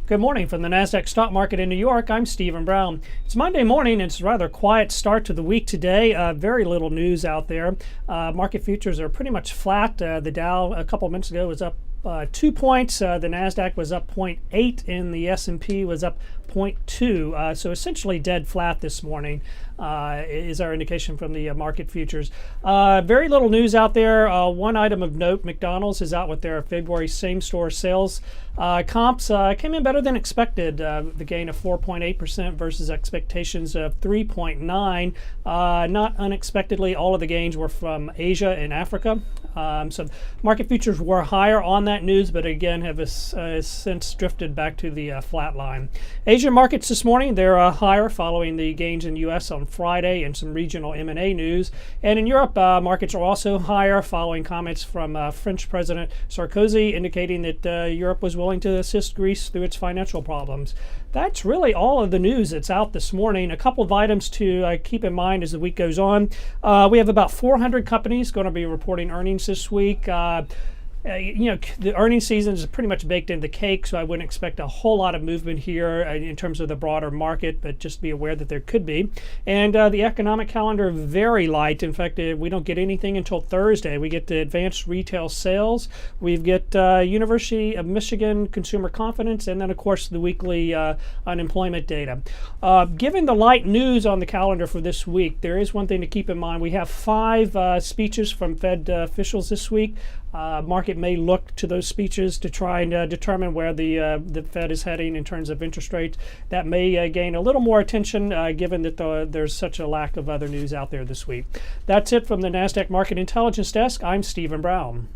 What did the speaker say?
Good morning from the Nasdaq stock market in New York. I'm Stephen Brown. It's Monday morning. It's a rather quiet start to the week today. Very little news out there. Market futures are pretty much flat. The Dow a couple minutes ago was up 2 points. The Nasdaq was up 0.8 and the S&P was up 0.2. So essentially dead flat this morning is our indication from the market futures. Very little news out there. One item of note, McDonald's is out with their February same-store sales comps. Came in better than expected. The gain of 4.8% versus expectations of 3.9. Not unexpectedly, all of the gains were from Asia and Africa. So market futures were higher on that news, but again have since drifted back to the flat line. Asian markets this morning, they're higher following the gains in U.S. on Friday and some regional M&A news. And in Europe, markets are also higher following comments from French President Sarkozy indicating that Europe was willing to assist Greece through its financial problems. That's really all of the news that's out this morning. A couple of items to keep in mind as the week goes on. We have about 400 companies going to be reporting earnings this week. The earnings season is pretty much baked into the cake, so I wouldn't expect a whole lot of movement here in terms of the broader market, but just be aware that there could be. And the economic calendar, very light. In fact, we don't get anything until Thursday. We get the advanced retail sales. We get University of Michigan consumer confidence, and then, of course, the weekly unemployment data. Given the light news on the calendar for this week, there is one thing to keep in mind. We have 5 speeches from Fed officials this week. Market may look to those speeches to try and determine where the Fed is heading in terms of interest rates. That may gain a little more attention given that there's such a lack of other news out there this week. That's it from the Nasdaq Market Intelligence Desk. I'm Stephen Brown.